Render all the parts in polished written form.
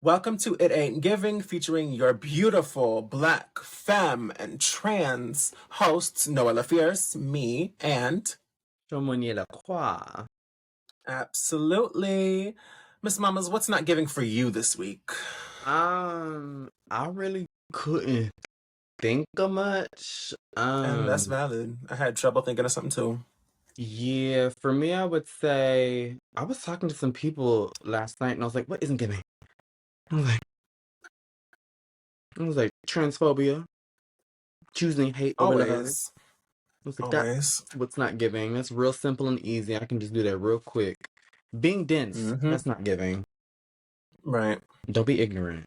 Welcome to It Ain't Giving, featuring your beautiful black, femme, and trans hosts, Noella Fierce, me, and Noella Croix. absolutely Miss Mamas. What's not giving for you this week? I really couldn't think of much. And that's valid. I had trouble thinking of something too. Yeah, for me, I would say I was talking to some people last night, and I was like, "What isn't giving?" I was like, transphobia, choosing hate over love. Always, I was like, that's always. what's not giving. That's real simple and easy. I can just do that real quick. Being dense, Mm-hmm. that's not giving. Right. Don't be ignorant.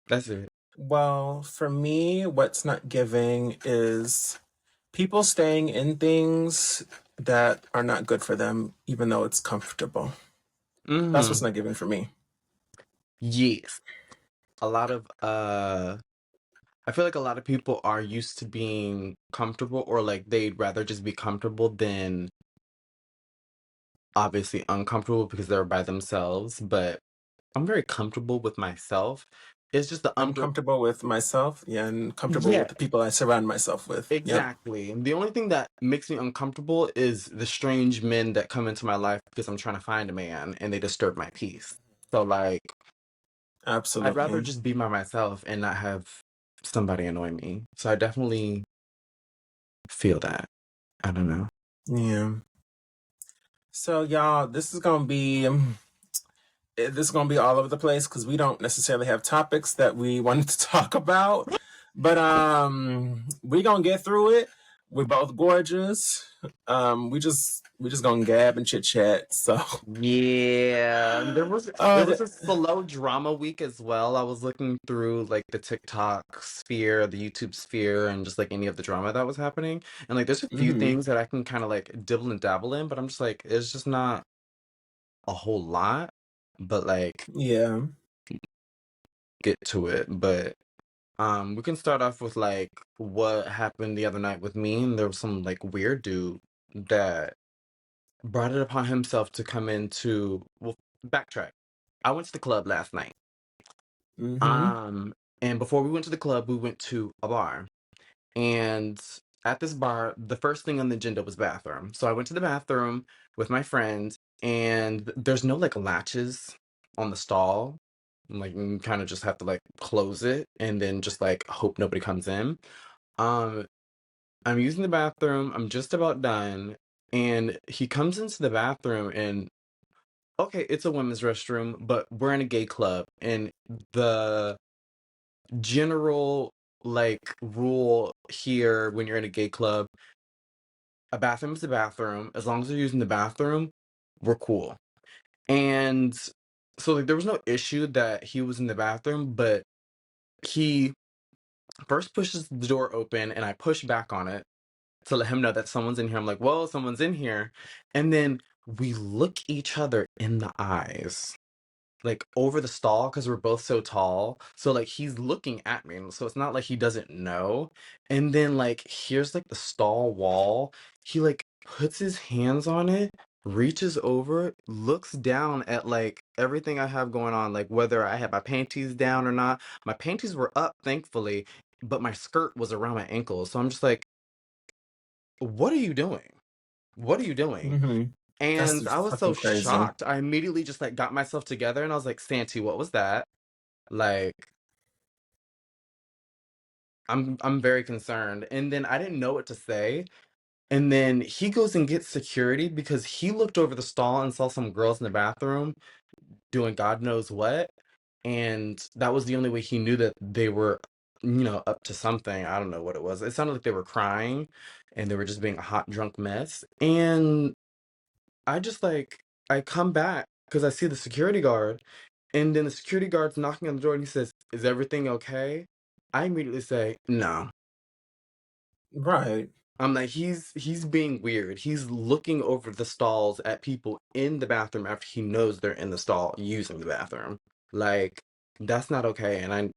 That's it. Well, for me, what's not giving is people staying in things that are not good for them, even though it's comfortable. That's what's Mm-hmm. not giving for me. Yes. A lot of I feel like a lot of people are used to being comfortable, or like they'd rather just be comfortable than obviously uncomfortable because they're by themselves. But I'm very comfortable with myself. It's just the I'm comfortable with myself, yeah, and comfortable yeah, with the people I surround myself with. Yep. exactly. The only thing that makes me uncomfortable is the strange men that come into my life because I'm trying to find a man and they disturb my peace. So like I'd rather Absolutely. just be by myself and not have somebody annoy me. So I definitely feel that. I don't know. Yeah. So y'all, this is gonna be all over the place because we don't necessarily have topics that we wanted to talk about, but we gonna get through it. We're both gorgeous. We just gonna gab and chit chat. So, Yeah, there uh, was a slow drama week as well. I was looking through like the TikTok sphere, the YouTube sphere, and just like any of the drama that was happening. And like there's a few mhm. things that I can kind of like dibble and dabble in, but I'm just like it's just not a whole lot. But like Yeah. get to it. But we can start off with like what happened the other night with me, and there was some like weird dude that brought it upon himself to come into well backtrack. I went to the club last night. Mm-hmm. Um, and before we went to the club, we went to a bar. And at this bar, the first thing on the agenda was bathroom. So I went to the bathroom with my friend, and there's no like latches on the stall. Like you kind of just have to like close it and then just like hope nobody comes in. Um, I'm using the bathroom, I'm just about done, and he comes into the bathroom and okay, it's a women's restroom, but we're in a gay club, and the general like rule here when you're in a gay club, a bathroom is a bathroom. As long as you're using the bathroom, we're cool. And so like there was no issue that he was in the bathroom, but he first pushes the door open and I push back on it to let him know that someone's in here. I'm like, well, someone's in here. And then we look each other in the eyes. Like over the stall because we're both so tall. So like he's looking at me. So it's not like he doesn't know. And then like here's like the stall wall. He like puts his hands on it, reaches over, looks down at like everything I have going on, like whether I had my panties down or not. My panties were up, thankfully, but my skirt was around my ankles. So I'm just like, what are you doing? What are you doing? Mm-hmm. That's And just I was so fucking crazy. shocked. I immediately just like got myself together and I was like, Santi, what was that? Like, I'm very concerned. And then I didn't know what to say. And then he goes and gets security because he looked over the stall and saw some girls in the bathroom doing God knows what. And that was the only way he knew that they were, up to something. I don't know what it was. It sounded like they were crying and they were just being a hot, drunk mess. And I just like, I come back because I see the security guard. And then the security guard's knocking on the door and he says, "Is everything okay?" I immediately say, "No." Right. I'm like, he's being weird. He's looking over the stalls at people in the bathroom after he knows they're in the stall using the bathroom. Like, that's not okay. And I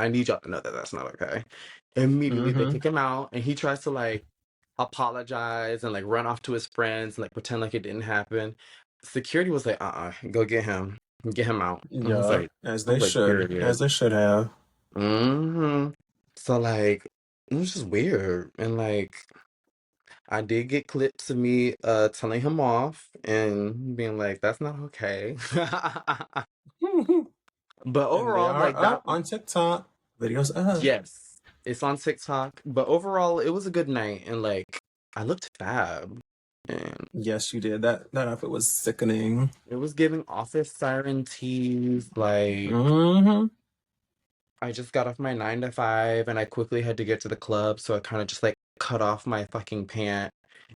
need y'all to know that that's not okay. Immediately they Mm-hmm. kick him out and he tries to like apologize and like run off to his friends and like pretend like it didn't happen. Security was like, go get him. Get him out. I was Yeah, like, as I they was like, should, as period. they should have. Hmm. So like, it was just weird, and like, I did get clips of me telling him off and being like, "That's not okay." But And they overall, are like that, up on TikTok. Videos up. yes, it's on TikTok. But overall, it was a good night, and like, I looked fab, and Yes, you did. That outfit was sickening. it was giving office siren tease. Like, Hmm. I just got off my 9 to 5 and I quickly had to get to the club. So I kind of just like cut off my fucking pant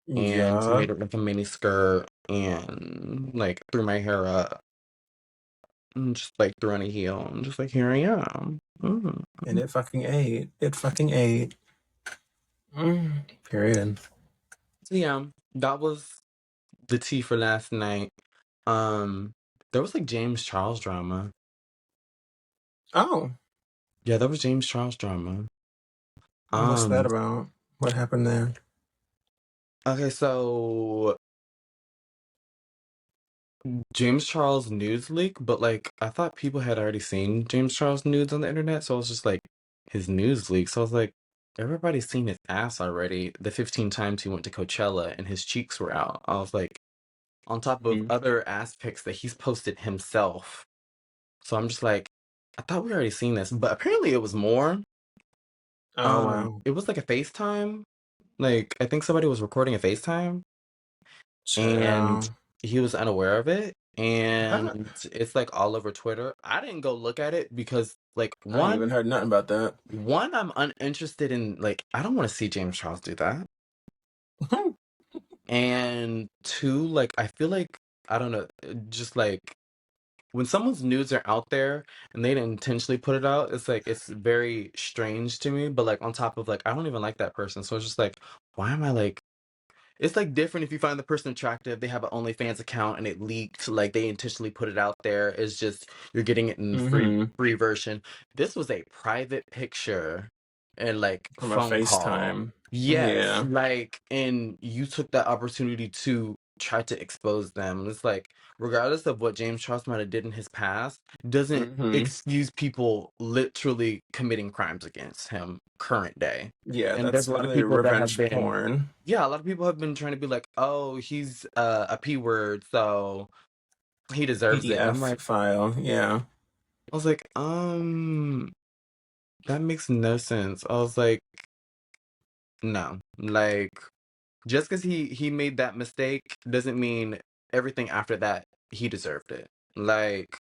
and Yeah. made it like a mini skirt and like threw my hair up and just like threw on a heel and just like, here I am. Mm. And it fucking ate. It fucking ate. Period. So yeah, that was the tea for last night. Um, there was like James Charles drama. Oh, Yeah, there was James Charles drama. what's that Um, about? What happened there? okay, so James Charles news leak, but like I thought people had already seen James Charles nudes on the internet, so I was just like his news leak. So I was like, everybody's seen his ass already. The 15 times he went to Coachella and his cheeks were out. I was like, on top of Mhm. other ass pics that he's posted himself. So I'm just like, I thought we already seen this, but apparently it was more. Oh wow. It was like a FaceTime. Like I think somebody was recording a FaceTime and Child. he was unaware of it, Huh? and it's like all over Twitter. I didn't go look at it because like I ain't even heard nothing about that. one, I'm uninterested in, like, I don't want to see James Charles do that. And two, like I feel like, I don't know, just like when someone's nudes are out there and they didn't intentionally put it out, it's like it's very strange to me. But like on top of like I don't even like that person. So it's just like, why am I like, it's like different if you find the person attractive, they have an OnlyFans account and it leaked, like they intentionally put it out there. It's just you're getting it in Hmm. free version. This was a private picture and like From a phone call. FaceTime. Yes, Yeah. like, and you took that opportunity to try to expose them. It's like regardless of what James Charles might have did in his past, doesn't Hmm. excuse people literally committing crimes against him current day. Yeah, And there's that's a lot of literally people that have revenge been, porn. yeah, a lot of people have been trying to be like, oh, he's a P word, so he deserves it. And I'm PDF like, file. Yeah. I was like, that makes no sense. I was like, no, like, just because he made that mistake doesn't mean everything after that he deserved it. Like,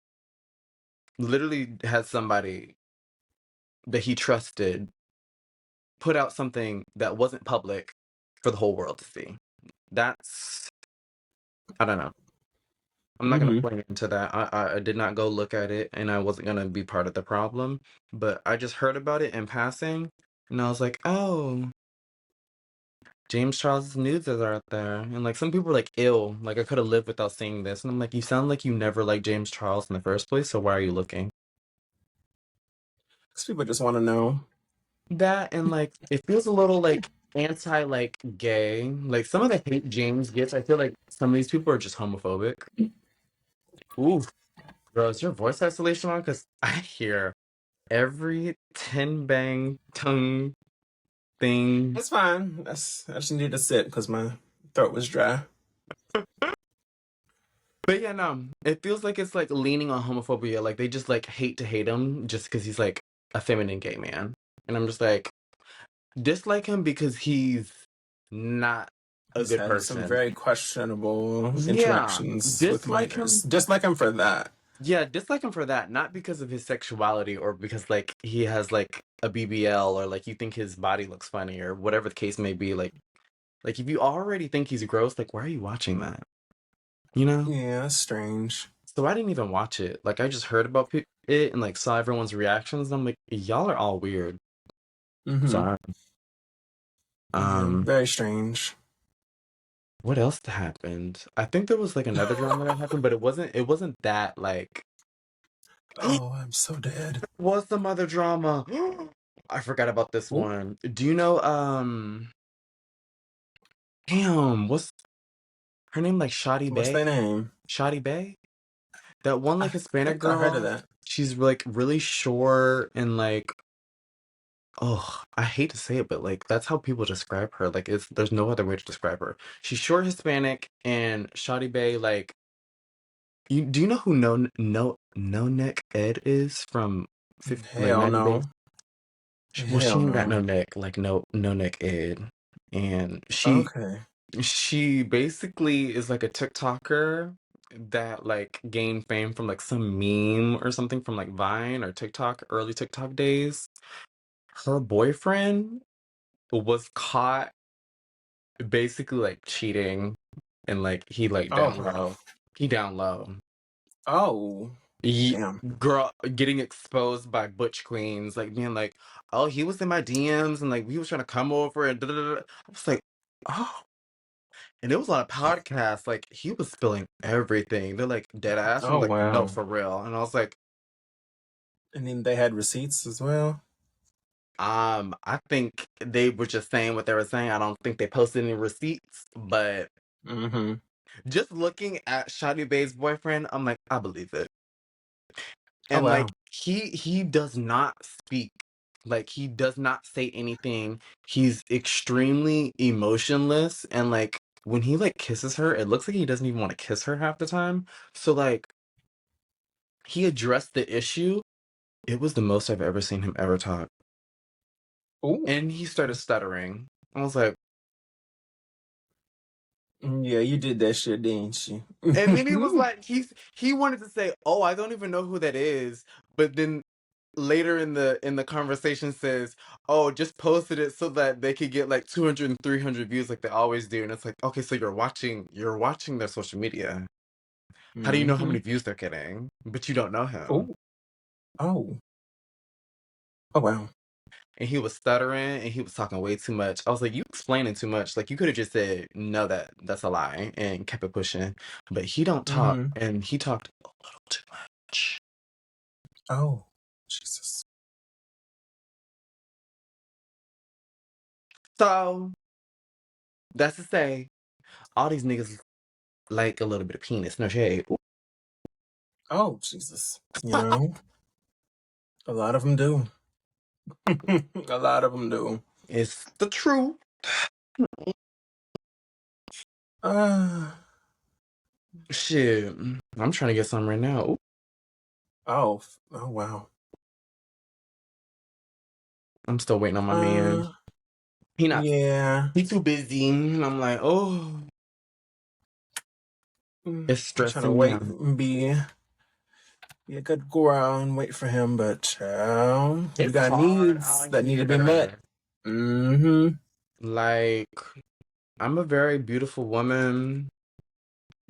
literally had somebody that he trusted put out something that wasn't public for the whole world to see. That's, I don't know. I'm not gonna Hmm. play into that. I did not go look at it, and I wasn't gonna be part of the problem. But I just heard about it in passing, and I was like, "Oh, James Charles' nudes are out there." And like some people were like, "Ill." Like I could have lived without seeing this, and I'm like, "You sound like you never liked James Charles in the first place. So why are you looking?" Because people just want to know. That and like it feels a little like anti like gay. Like some of the hate James gets, I feel like some of these people are just homophobic. Ooh, bro, is your voice isolation on? Because I hear every 10 bang tongue thing. That's fine. I just needed to sit because my throat was dry. But yeah, no, it feels like it's like leaning on homophobia. Like they just like hate to hate him just because he's like a feminine gay man. And I'm just like, dislike him because he's not a He's good had some person. very questionable Yeah, interactions with dislike him. minors. Dislike him for that. Yeah, dislike him for that, not because of his sexuality or because like he has like a BBL or like you think his body looks funny or whatever the case may be. Like if you already think he's gross, like why are you watching that? You know? Yeah, that's strange. So I didn't even watch it. Like I just heard about it and like saw everyone's reactions. And I'm like, y'all are all weird. Hmm. Sorry. Yeah, Um, very strange. what else happened? I think there was like another drama that happened, but it wasn't that like Oh, I'm so dead. was some other drama. I forgot about this Ooh, one. Do you know damn, what's her name, like Shoddy what's Bay? their name? Shoddy Bay? That one I like Hispanic think I heard of girl, that. she's like really short and like, oh, I hate to say it, but like that's how people describe her. Like it's there's no other way to describe her. She's short Hispanic and Shawty Bay, like you do you know who No Neck Ed is from like Hell 90 Days? no. Well, she Hell ain't got no. no neck, like no neck Ed. And Okay. she basically is like a TikToker that like gained fame from like some meme or something from like Vine or TikTok, early TikTok days. Her boyfriend was caught basically like cheating and like he like Oh down wow. low. He down low. Oh He, damn. girl getting exposed by butch queens, like being like, oh, he was in my DMs and like he was trying to come over and da da da. I was like, oh. And it was on a podcast, like he was spilling everything. They're like dead ass. I'm Oh like, no, wow. for real. And I was like, And then they had receipts as well. I think they were just saying what they were saying. I don't think they posted any receipts, but Mm-hmm. just looking at Shadi Bay's boyfriend, I'm like, I believe it. Oh And wow. like he does not speak. Like he does not say anything. He's extremely emotionless and like when he like kisses her, it looks like he doesn't even want to kiss her half the time. So like he addressed the issue. It was the most I've ever seen him ever talk. Ooh. And he started stuttering. I was like, Yeah, you did that shit, didn't you? and then he was like, he wanted to say, "Oh, I don't even know who that is," but then later in the conversation says, "Oh, just posted it so that they could get like 200 and 300 views like they always do." And it's like, okay, so you're watching their social media. How do you know how Mm-hmm. many views they're getting? But you don't know him. Ooh. Oh. Oh wow. And he was stuttering and he was talking way too much. I was like, you explaining too much. Like you could have just said, no, that's a lie and kept it pushing. But he don't talk Mm-hmm. and he talked a little too much. Oh. Jesus. So that's to say, all these niggas like a little bit of penis, no shade. Oh, Jesus. You know, a lot of them do. A lot of them do. It's the truth. Uh, Shit. I'm trying to get some right now. Ooh, oh, oh, wow. I'm still waiting on my man. Uh, He not yeah. he too busy. And I'm like, oh, it's I'm trying to stressing me wait out. and be a good girl and wait for him, but you It's got hard needs out that need to be met. here. Mm-hmm. Like, I'm a very beautiful woman.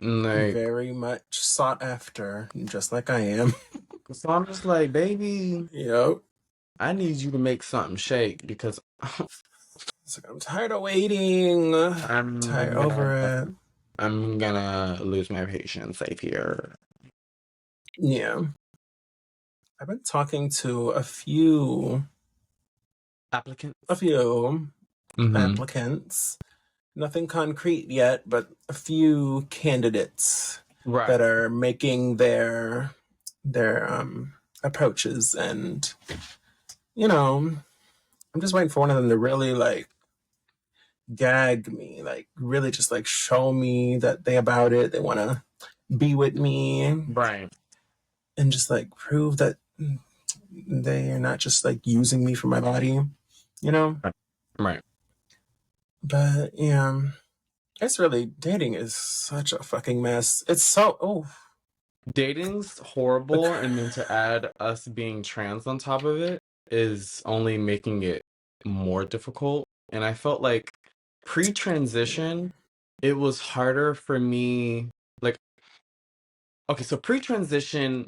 Like, Very much sought after, just like I am. so I'm just like, baby, Yep. I need you to make something shake because It's like I'm tired of waiting. Tired I'm over gonna it. I'm gonna lose my patience right here. Yeah. I've been talking to a Applicants. few Mm-hmm. applicants. Nothing concrete yet, but a few candidates that Right. are making their approaches, and you know, I'm just waiting for one of them to really like gag me, like really just like show me that they about it. They want to be with me Right. and just like prove that they are not just like using me for my body, you know. Right. Right. But yeah, it's really dating is such a fucking mess. It's so Dating's the horrible, and then to add us being trans on top of it is only making it more difficult. And I felt like pre-transition, it was harder for me. Like, okay, so pre-transition,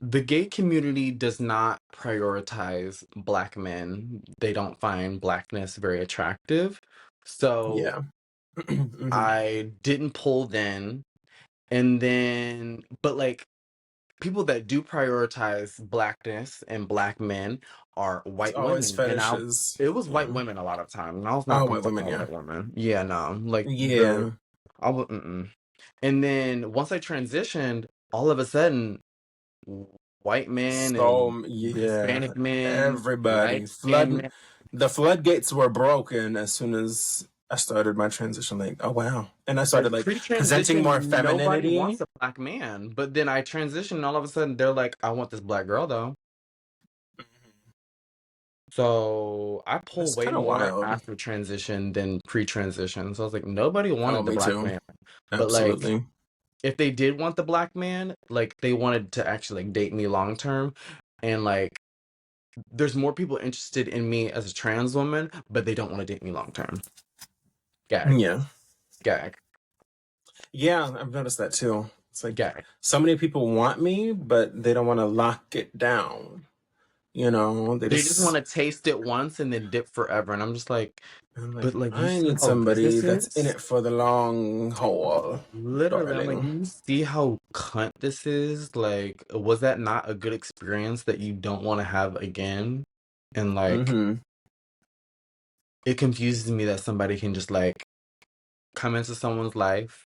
the gay community does not prioritize black men. They don't find blackness very attractive. So yeah. Hmm. I didn't pull then. And then, but like, people that do prioritize blackness and black men are It's white always women. And fetishes. it was white Yeah. women a lot of time. And I was not Oh, white comfortable women. with Yeah. white women. Yeah, no. Like Yeah. I was mm-mm. And then once I transitioned, all of a sudden, w- white men and So yeah, Hispanic men, everybody light skinned flood. men, The floodgates were broken as soon as I started my transition. Like, oh wow, and I started like like presenting more pre-transition, nobody femininity. wants a black man. But then I transition, and all of a sudden they're like, I want this black girl though. So I pull It's way kind of more wild. after transition than pre-transition. So I was like, nobody Oh, wanted the me black too. man. But like, Absolutely. if they did want the black man, like they wanted to actually like date me long term, and like there's more people interested in me as a trans woman, but they don't want to date me long term. Gag, Yeah. gag, Yeah, I've noticed that too. It's like gag. so many people want me, but they don't want to lock it down. They They just want just, to taste it once and then dip forever. And I'm just like, I'm like, but like, you I see need how good somebody this that's in is? it for the long haul, Literally, I'm like, darling. you see how cunt this is? Like, was that not a good experience that you don't want to have again? And like, Mm-hmm. it confuses me that somebody can just like come into someone's life,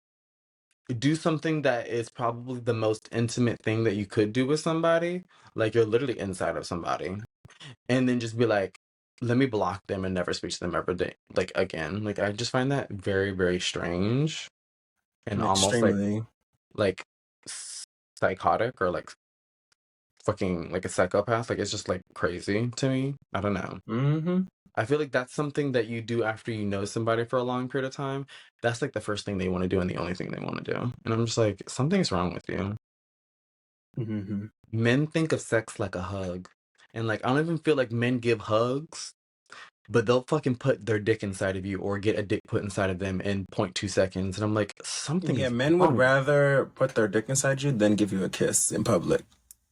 do something that is probably the most intimate thing that you could do with somebody. Like, you're literally inside of somebody, and then just be like, let me block them and never speak to them ever like again. Like, I just find that very, very strange and almost Extremely. like psychotic or like fucking like a psychopath. Like it's just like crazy to me. I don't know. Mm-hmm. I feel like that's something that you do after you know somebody for a long period of time. That's like the first thing they want to do and the only thing they want to do. And I'm just like, something's wrong with you. Mm-hmm. Men think of sex like a hug. And like I don't even feel like men give hugs, but they'll fucking put their dick inside of you or get a dick put inside of them in 0.2 seconds. And I'm like, something Yeah, is men would wrong. rather put their dick inside you than give you a kiss in public.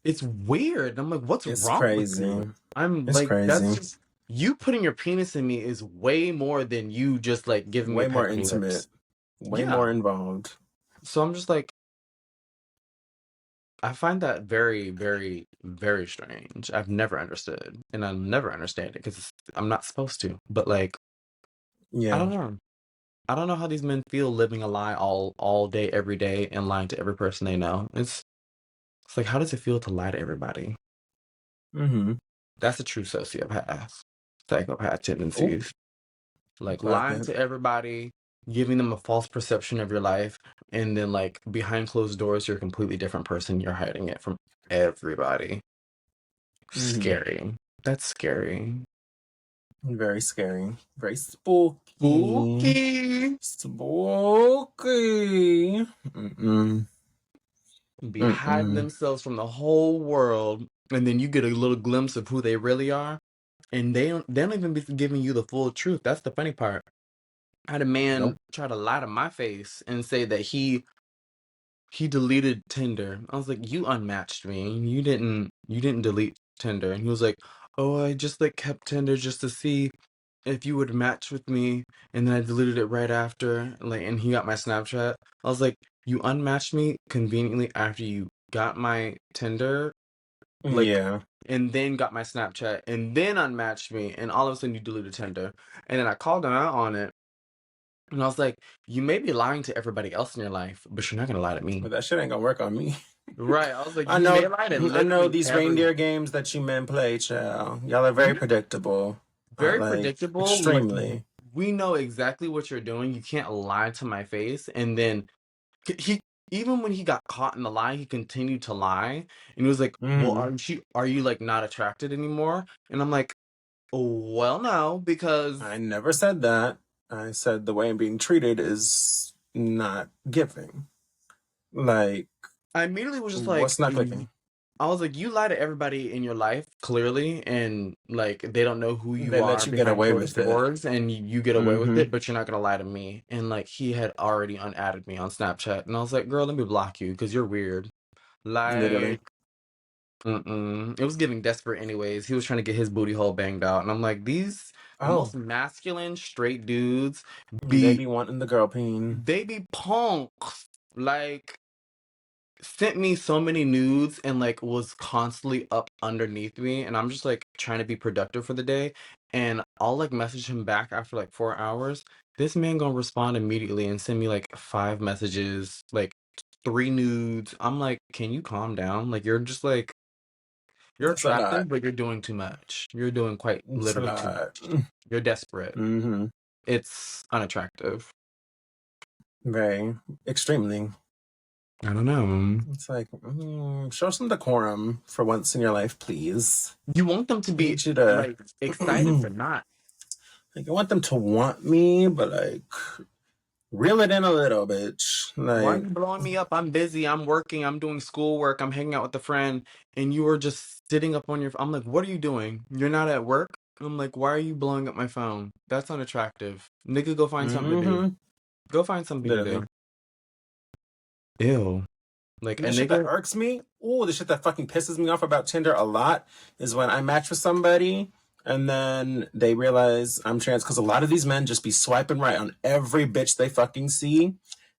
It's weird. I'm like, what's It's wrong with crazy. you? I'm It's like, that's crazy. just you putting your penis in me is way more than you just like giving me a Way peck more on the intimate. lips. Way Yeah. more involved. So I'm just like, I find that very, very, very strange. I've never understood, and I'll never understand it because I'm not supposed to. But like, I Yeah. don't know. I don't know how these men feel living a lie all day, every day, and lying to every person they know. It's like, how does it feel to lie to everybody? Mm-hmm. That's a true psychopath Oh, tendencies. I'm Like glad lying that. to everybody, giving them a false perception of your life, and then like behind closed doors, you're a completely different person. You're hiding it from everybody. Mm-hmm. Scary. That's scary. Very scary. Very spooky. Spooky. Spooky. Mm-mm. Be hiding Mm-mm. themselves from the whole world, and then you get a little glimpse of who they really are, and they don't even be giving you the full truth. That's the funny part. I had a man Nope. try to lie to my face and say that he deleted Tinder. I was like, you unmatched me. You didn't delete Tinder. And he was like, oh, I just like kept Tinder just to see if you would match with me. And then I deleted it right after. Like, and he got my Snapchat. I was like, you unmatched me conveniently after you got my Tinder, like, Yeah. and then got my Snapchat, and then unmatched me, and all of a sudden you deleted Tinder. And then I called him out on it. And I was like, you may be lying to everybody else in your life, but you're not gonna lie to me. But that shit ain't gonna work on me. Right. I was like, I you may know lie to I know literally these everyone. reindeer games that you men play, child. Y'all are very Mhm. predictable. Very Like predictable. Like extremely. we know exactly what you're doing. You can't lie to my face. And then he even when he got caught in the lie, he continued to lie. And he was like, well, Mm. are you like not attracted anymore? And I'm like, well, no, I because never said that. I said the way I'm being treated is not giving. Like, I immediately was just like, what's not clicking? I was like, you lie to everybody in your life, clearly, and like they don't know who They you let are you get behind away closed with it. doors, and you get away with Mm-hmm. it, but you're not gonna lie to me. And like he had already unadded me on Snapchat, and I was like, girl, let me block you because you're weird. Literally. Like, it was giving desperate anyways. He was trying to get his booty hole banged out, and I'm like, the Oh, most masculine straight dudes they be be wanting the girl peen. they be punks. Like sent me so many nudes and like was constantly up underneath me, and I'm just like trying to be productive for the day, and I'll like message him back after like 4 hours. This man gonna respond immediately and send me like 5 messages like 3 nudes. I'm like, can you calm down? Like you're just like you're That's a lot. attractive, but you're doing too much. You're doing quite It's a literally too lot. much. You're desperate. Mm-hmm. It's unattractive. Very extremely. I don't know. It's like, show some decorum for once in your life, please. You want them to I be need you to. like excited, but not. Like, I want them to want me, but like, reel it in a little, bitch. Why are Like, you blowing me up? I'm busy. I'm working. I'm doing schoolwork. I'm hanging out with a friend, and you are just sitting up on your. I'm like, what are you doing? You're not at work. I'm like, why are you blowing up my phone? That's unattractive. Nigga, go find something to do. mm-hmm. Go find something to Literally. do. Ew. Like And a the shit that nigga. irks me, the shit that fucking pisses me off about Tinder a lot is when I match with somebody and then they realize I'm trans because a lot of these men just be swiping right on every bitch they fucking see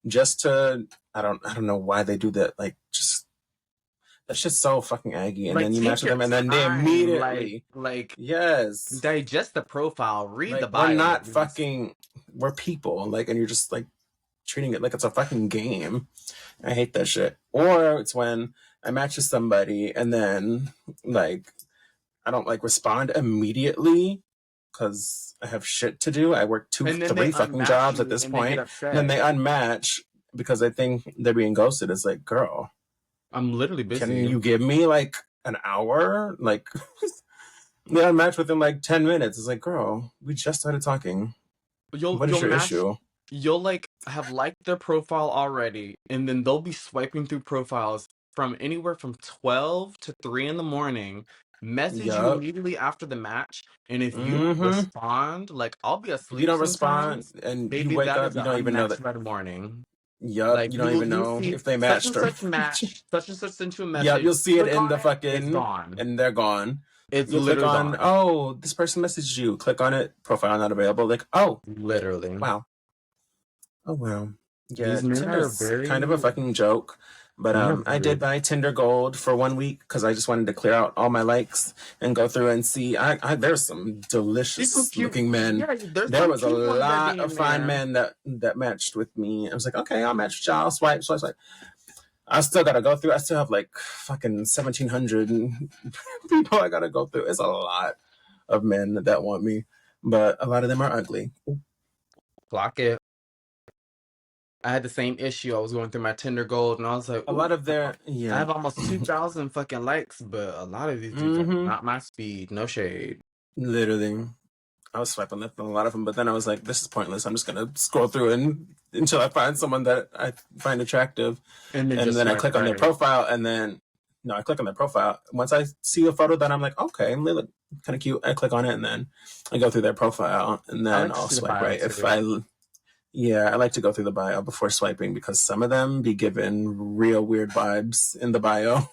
just to I don't know why they do that. Like just that shit's so fucking aggy. And Like then you match take with your them and then they time. immediately Like yes. digest the profile. Read the Like we're bio not at least. fucking we're people. Like and you're just like treating it like it's a fucking game. I hate that shit. Or it's when I match with somebody and then like I don't like respond immediately because I have shit to do. I work two, And then they three fucking unmatch jobs at you this and they get point. And then upset. they unmatch because I think they're being ghosted. It's like, girl, I'm literally can busy. you give me like an hour? Like they unmatch within like 10 minutes. It's like, girl, we just started talking. You'll What is you'll your match issue? you'll like have liked their profile already, and then they'll be swiping through profiles from anywhere from 12 to 3 in the morning, message you Yup. immediately after the match, and if you don't Mm-hmm. respond, like I'll be If you asleep don't respond sometimes, and you baby, wake that up, is you an don't even know that. unmatched by the morning. Yup. Like You don't you'll even you'll know see if they such matched and or such match, such and such sent you a yep, message, you'll see it click in on the it, it's fucking, gone. and they're gone. It's You'll click literally on, gone. oh, this person messaged you. Click on it, profile not available. Like, oh, Literally. wow. Oh, wow. Yeah, These men are Tinder's kind of a very fucking joke. But men are I did very buy Tinder Gold for 1 week because I just wanted to clear out all my likes and go through and see. There's some see some delicious cute, looking men. yeah, there's There some was a cute ones that lot be of in fine there. men that matched with me. I was like, okay, I'll match with y'all. Swipe, swipe, swipe. I still gotta go through. I still have like fucking 1,700 people I gotta go through. It's a lot of men that want me, but a lot of them are ugly. Clock it. I had the same issue. I was going through my Tinder Gold, and I was like, A "Ooh, lot of their I yeah. have almost 2,000 fucking likes." But a lot of these dudes are Mm-hmm. not my speed. No shade. Literally, I was swiping left on a lot of them, but then I was like, this is pointless. I'm just gonna scroll through and until I find someone that I find attractive, And then and just then I swipe click on their right. profile, and then no, I click on their profile. Once I see a photo that I'm like, okay, they look kind of cute. I click on it, and then I go through their profile, and I then like to I'll see the swipe bio right if too. I. Yeah, I like to go through the bio before swiping because some of them be giving real weird vibes in the bio.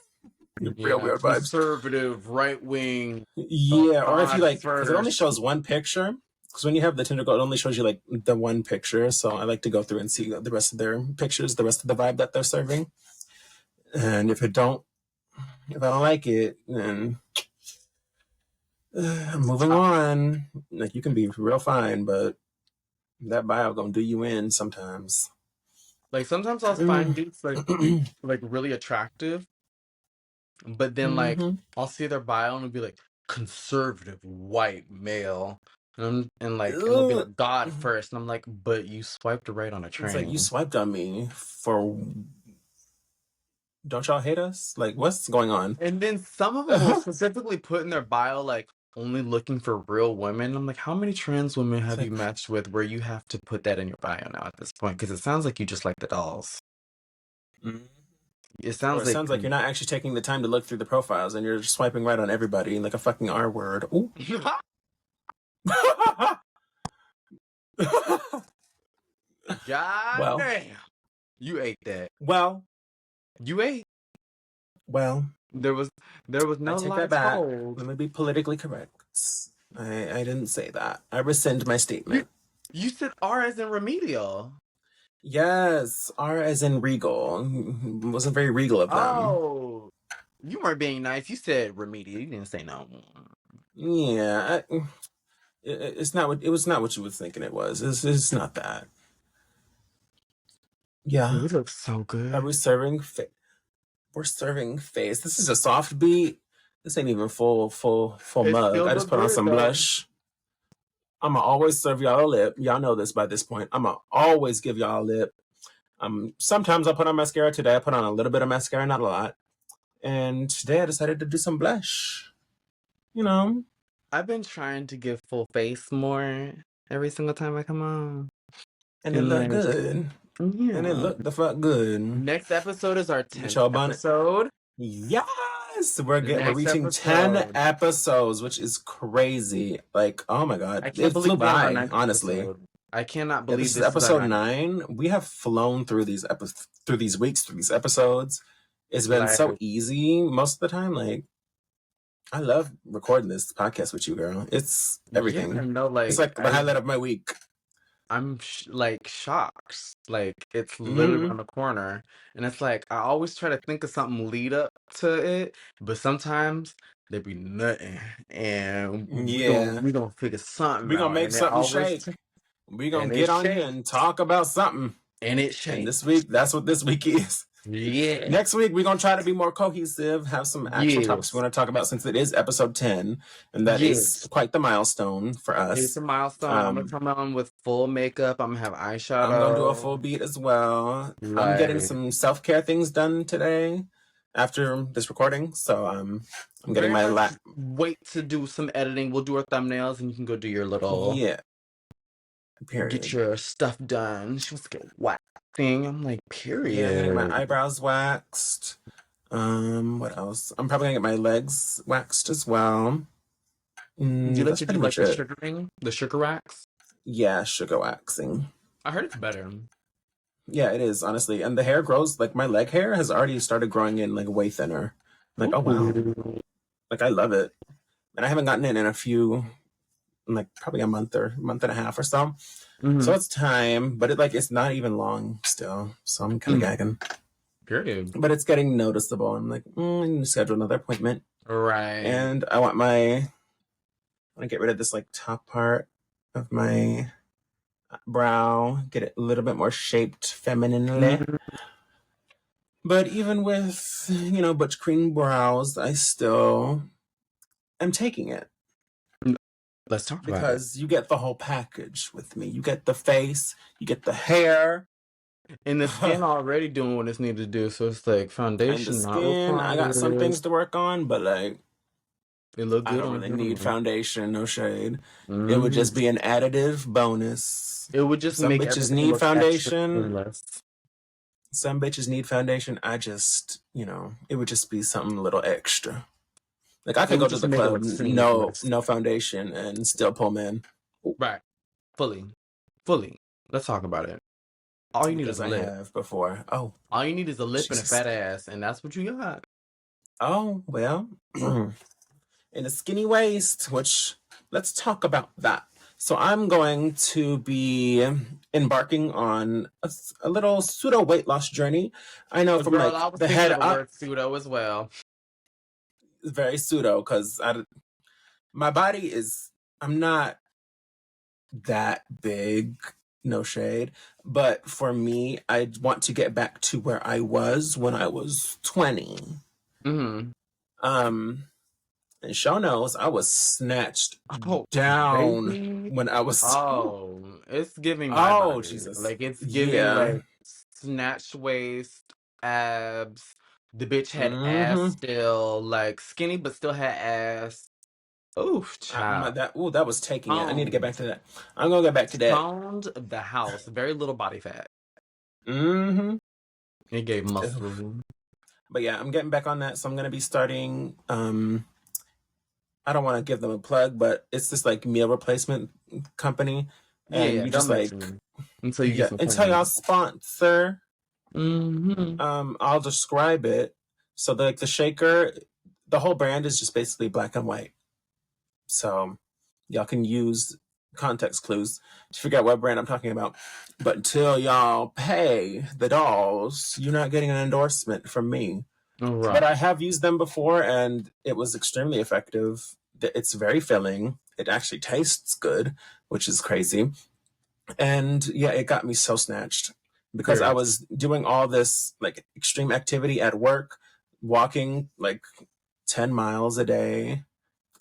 Real Yeah, weird vibes. conservative, right wing, Yeah, or if you God like, because it only first. shows one picture. Because when you have the Tinder Gold, it only shows you like the one picture. So I like to go through and see the rest of their pictures, the rest of the vibe that they're serving. And if I don't like it, then I'm moving on. Like you can be real fine, but that bio gonna do you in sometimes. Like sometimes I'll find dudes like really attractive, but then like Mm-hmm. I'll see their bio and it'll be like conservative white male. And they'll be like God first. And I'm like, but you swiped right on a It's like you train. swiped on me for. Don't y'all hate us? Like what's going on? And then some of them will specifically put in their bio like only looking for real women. I'm like, how many trans women It's have you like. matched with where you have to put that in your bio now at this point? Because it sounds like you just like the dolls. Mm. It Or sounds it like sounds like you're not actually taking the time to look through the profiles and you're just swiping right on everybody like a fucking R word. Ooh. God well, damn. You ate that. well, You ate. well. There was there was I no take that lie back. told. Let me be politically correct. I didn't say that. I rescind my You statement. you said R as in remedial. Yes, R as in regal. It wasn't very regal of them. Oh, you weren't being nice. You said remedial. You didn't say no. Yeah, it's not what it was. Not what you were thinking it was. It's not that. Yeah. We look so Are good. we serving? We're serving face. This is a soft beat. This ain't even full It mug. still I just look put on good some though. blush. I'ma always serve y'all a lip. Y'all know this by this point. I'ma always give y'all a lip. Sometimes I put on mascara. Today I put on a little bit of mascara, not a lot. And today I decided to do some blush. You know, I've been trying to give full face more every single time I come on. and it And looked like, good. And it yeah. looked the fuck good. Next episode is our Get 10th y'all bonnet. episode. Yes, The we're next reaching 10 episode. episodes, which is crazy. Like, oh my I god, can't it flew believe we're on our by. ninth Honestly, episode. I cannot yeah, believe this is this is our episode ninth. 9. We have flown through through these weeks, through these episodes. It's been Like, so easy most of the time. Like, I love recording this podcast with you, girl. It's yeah, everything. no, It's like like the highlight of my week. I'm like shocked. Like it's literally Hmm. around the corner, and it's like I always try to think of something lead up to it, but sometimes there be nothing, and Yeah, we gonna figure something we gonna out, make and it something always shake. We gonna and it get on here and shakes talk about something. and it And shakes. this week, that's what this week is. Yeah. Next week, we're going to try to be more cohesive, have some actual topics we Yes. want to talk about since it is episode 10, and that is Yes. quite the milestone for It's us. a milestone. I'm gonna come on with full makeup. I'm gonna have I'm going to do a full eyeshadow. beat as well. I'm getting Like some self care things done today after this recording. So I'm getting very my much wait to do some editing. We'll do our thumbnails and you can go do your little yeah, get period. your stuff done. She wants to get waxing. I'm like, Yeah, I'm getting my period. eyebrows waxed. What else? I'm probably going to get my legs waxed as well. Do you like That's to do pretty like much the it. sugaring, the sugar wax? Yeah, sugar waxing. I heard it's better. Yeah, it is, honestly. And the hair grows, like my leg hair has already started growing in like way thinner. Like, oh wow. Ooh. Like I love it. And I haven't gotten it in a few, like probably a month and a half or so. So Mm-hmm. it's time, but it's not even long still. So I'm kind of Mm. gagging. Period. But it's getting noticeable. I'm like, I need to schedule another appointment. Right. And I want to get rid of this like top part of my brow, get it a little bit more shaped femininely. Mhm. But even with, butch cream brows, I still am taking it Let's talk about it. because you get the whole package with me. You get the face, you get the hair, And the skin already doing what it's needed to do, so it's like and the foundation not skin. I got some required. things to work on, but like, It looked I good don't on really need him. foundation, no shade. It would Hmm. just be an additive bonus. It would just Some make bitches everything need look extra foundation. seamless. Some bitches need foundation. I just, it would just be something a little extra. Like I It could would go to just the make it club, look no seamless. no foundation, and still pull men. Right. Fully. Fully. Let's talk about it. All you need is Because a I lip. have before. Oh, All you need is a lip and a Jesus. fat ass, and that's what you got. Oh, well, in a skinny waist, which let's talk about that. So I'm going to be embarking on a little pseudo weight loss journey. I know from Girl, like I was the thinking head of the up, word pseudo as well. very pseudo, because my body is, I'm not that big, no shade. But for me, I want to get back to where I was when I was 20. Mm-hmm. Um, and show knows I was snatched Oh, down baby. when I was. Oh, it's giving my Oh, body. Jesus. Like, it's giving, Yeah. like, snatched waist, abs. The bitch had ass Mm-hmm. still, like, skinny, but still had ass. Oof, child. That was taking it. I need to get back Toned. to that. I'm gonna get back to that. Toned the house. Very little body fat. Mm-hmm. It gave muscle. But yeah, I'm getting back on that. So I'm gonna be starting. I don't want to give them a plug, but it's this like meal replacement company, Yeah, and yeah, you don't just like, mention me until you get yeah. some Until y'all coins. sponsor, Mm-hmm. I'll describe it. So like the shaker, the whole brand is just basically black and white. So y'all can use context clues to figure out what brand I'm talking about. But until y'all pay the dolls, you're not getting an endorsement from me. All But right. I have used them before and it was extremely effective. It's very filling. It actually tastes good, which is crazy. And yeah, it got me so snatched. because I Period. was doing all this like extreme activity at work, walking like 10 miles a day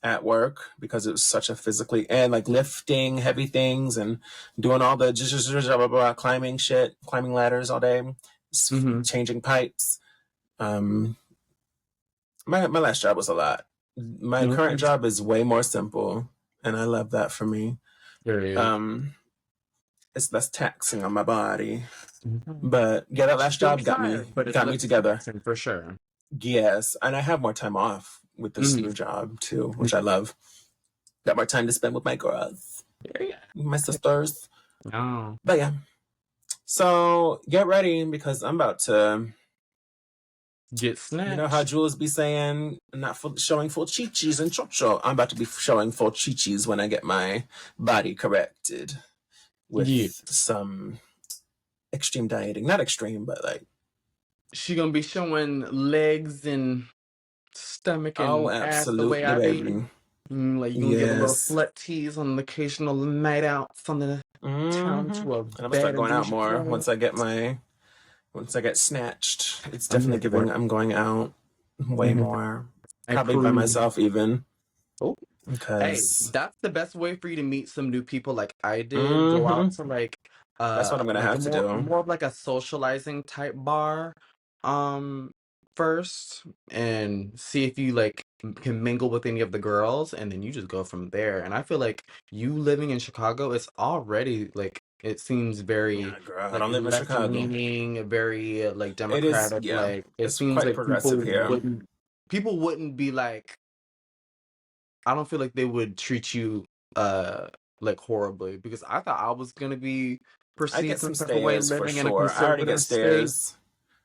at work because it was such a physically, and like lifting heavy things and doing all the blah, blah, blah, climbing shit, climbing ladders all day, Mm-hmm. changing pipes. Um, my last job was a lot. My current Mm-hmm. job is way more simple, and I love that for me. Period. Um, it's less taxing on my body. Mhm. But yeah, that last Still job tired, but it's got me less together. taxing for sure. Yes, and I have more time off with this Mm-hmm. new job too, which I love. Got more time to spend with my girls, Period. my sisters. No. But yeah, so get ready because I'm about to. Get You know how snatched. Jules be saying, not full, showing full chichis and chocho. I'm about to be showing full chichis when I get my body corrected Yeah. with some extreme dieting. Not extreme, but like, She gonna be showing legs and stomach oh, and ass the way absolutely, I be. baby. Like you gonna get a little Yes. slut tease on the occasional night out from the Mm-hmm. town And to a I'm gonna start bad and going out bougie more club. once I get snatched. It's I'm definitely here for giving. it. I'm going out way Mhm. more. I Probably by approve. myself even Oh, hey, because. that's the best way for you to meet some new people like I did. Go Mm-hmm. out to That's what I'm gonna like a have to more do. more of like a socializing type bar first and see if you like can mingle with any of the girls and then you just go from there. And I feel like you living in Chicago is already like it seems very Nah, girl, I like don't live in left Chicago. leaning, very like It is, democratic. yeah. Like it It's seems quite like progressive here. people wouldn't be like I don't feel like they would treat you uh like horribly because I thought I was gonna be I perceived get some some type of way stairs for living in a sure. I already get conservative state. stairs,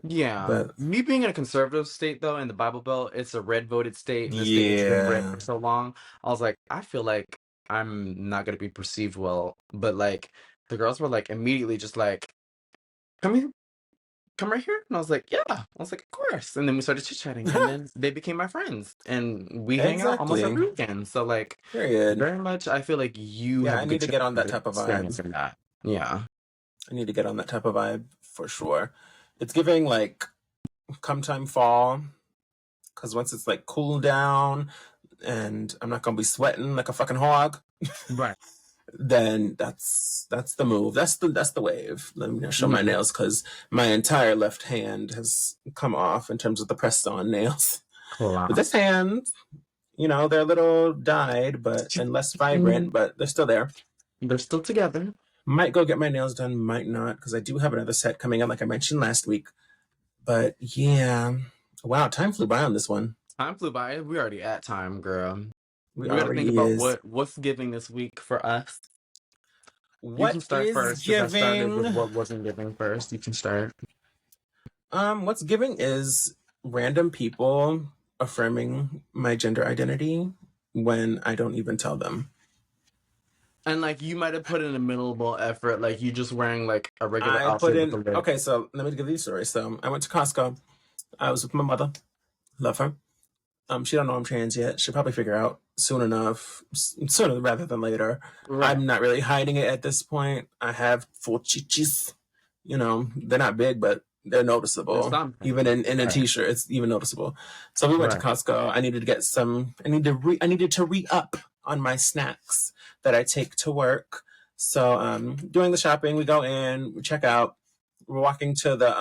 Yeah. but Me being in a conservative state though in the Bible Belt, it's a red voted state and the state that's been red yeah, for so long. I was like, I feel like I'm not gonna be perceived well. But like the girls were like immediately just like, come here, come right here. And I was like, yeah. I was like, of course. And then we started chit chatting, and then they became my friends, and we hang out almost exactly. every weekend. So like, Period. very much, I feel like you Yeah, have I a need good to chance get on that of type of vibe. experiencing that. Yeah. I need to get on that type of vibe for sure. It's giving like come time fall because once it's like cool down and I'm not gonna be sweating like a fucking hog, Right. then that's the move. That's the wave. Let me show my Mm-hmm. nails because my entire left hand has come off in terms of the pressed on nails. But Claw. this hand, they're a little dyed, but and less vibrant, but they're still there. They're still together. Might go get my nails done, might not, because I do have another set coming in, like I mentioned last week. But yeah, wow, time flew by on this one. Time flew by. We already at time, girl. We We got to think already about is. what's giving this week for us. You can What start is first because I started with giving? what wasn't giving first. You can start. What's giving is random people affirming my gender identity when I don't even tell them. And like you might have put in a minimal effort, like you just wearing like a regular I put outfit with a in, lid. okay, so let me give you a story. So I went to Costco. I was with my mother. Love her. She don't know I'm trans yet. She'll probably figure out soon enough, sooner rather than later. Right. I'm not really hiding it at this point. I have full chichis. They're not big, but they're It's noticeable. Even something. in a Right. t-shirt, it's even noticeable. So we went to Right. Costco. I needed to get some. I needed to re up on my snacks that I take to work. So doing the shopping, we go in, we check out. We're walking to the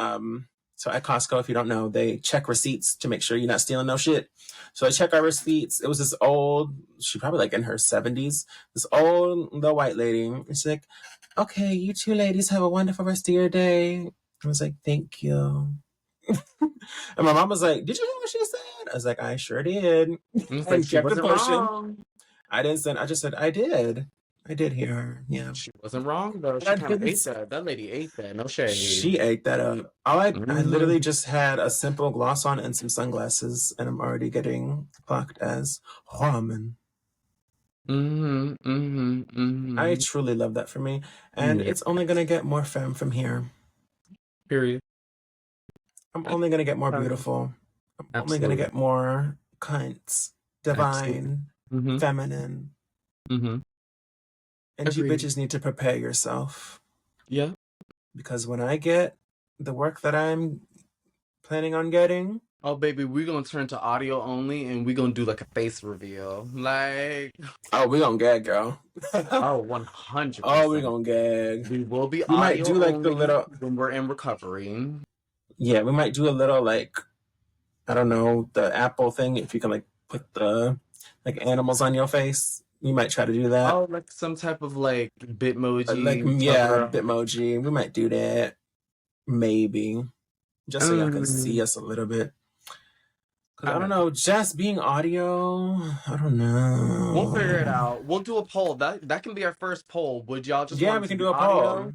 So at Costco, if you don't know, they check receipts to make sure you're not stealing no shit. So I check our receipts. It was this old, she probably like in her 70s, this old little white lady. And she's like, okay, you two ladies have a wonderful rest of your day. I was like, thank you. And my mom was like, did you hear what she said? I was like, I sure did. And it's like And she kept it wasn't pushing. wrong. I didn't say, I just said, I did. I did hear her. Yeah. She wasn't wrong though. But She I kind of didn't. ate that. That lady ate that. No shade. She ate that up. I Mm-hmm. literally just had a simple gloss on and some sunglasses, and I'm already getting clocked as ramen. Mm-hmm. Mm-hmm. I Mm-hmm. truly love that for me, and Yeah. it's only gonna get more femme from here. Period. I'm only gonna get more Um, beautiful. I'm only gonna Absolutely. get more kinds, Absolutely. divine, Mm-hmm. feminine, Mm-hmm. and you Agreed. bitches need to prepare yourself Yeah. because when I get the work that I'm planning on getting. Oh, baby, we're gonna turn to audio only, and we're gonna do like a face reveal. Like, Oh, we gonna gag, girl. oh, Oh, we 100%. gonna gag. We will be We might audio do like the only little, when we're in recovery. yeah, we might do a little like, I don't know, the Apple thing. If you can like put the like animals on your face, we might try to do that. Oh, like some type of like Like, Bitmoji yeah, cover up. Bitmoji. We might do that. Maybe. Just so y'all can see Mm, us a little bit. Because I I don't know. know, just being audio, I don't We'll figure it know. out. We'll do a poll. That can be our first poll. Would y'all just Yeah, want we it to can be do a audio? poll.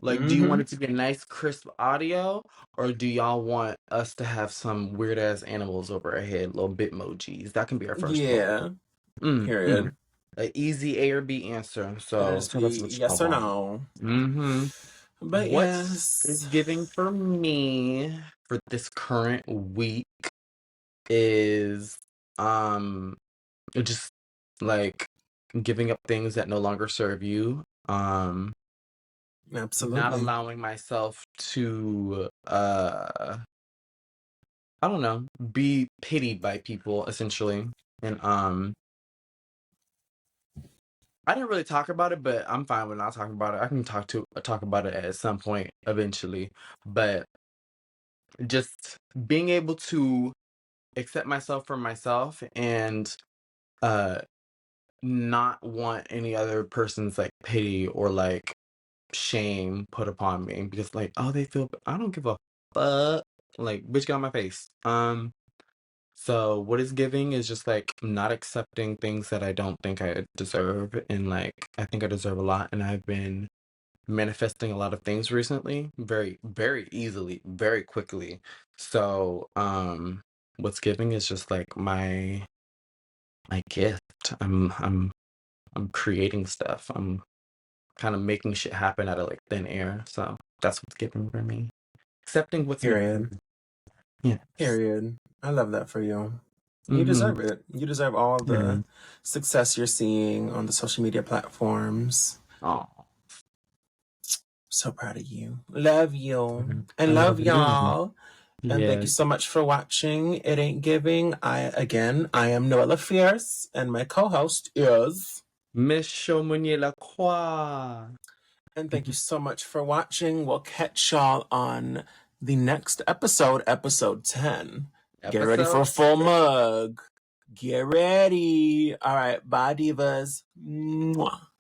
Like, do you Mm-hmm. want it to be a nice, crisp audio? Or do y'all want us to have some weird ass animals over our head, little Bitmojis? That can be our first poll. Yeah, Mm, mm. period. An easy A or B answer. It'll So just tell us be what yes y'all or want. no. Mm-hmm. But What is yes. giving for me for this current week is um just like giving up things that no longer serve you. Not Absolutely. allowing myself to I don't know, be pitied by people essentially. And I didn't really talk about it, but I'm fine with not talking about it. I can talk about it at some point eventually. But just being able to accept myself for myself and uh not want any other person's like pity or like shame put upon me because like, oh, they feel, I don't give a fuck, like, bitch, get on my face. So what is giving is just like not accepting things that I don't think I deserve, and like I think I deserve a lot, and I've been manifesting a lot of things recently very, very easily, very quickly. So what's giving is just like my gift. I'm creating stuff. I'm kind of making shit happen out of like thin air. So that's what's giving for me. Accepting what's meant for me. Period. Yes. Period. I love that for you. You Mm-hmm. deserve it. You deserve all the Period. success you're seeing on the social media platforms. Oh, So proud of you. Love you. I And love love you. y'all. And thank Yes. you so much for watching It Ain't Giving. I am Noella Fierce, and my co-host is. Miss Shomuni La Croix. And thank you so much for watching. We'll catch y'all on the next episode, episode 10. Get ready for a Episode full 10. mug. Get ready. All right. Bye, divas. Mwah.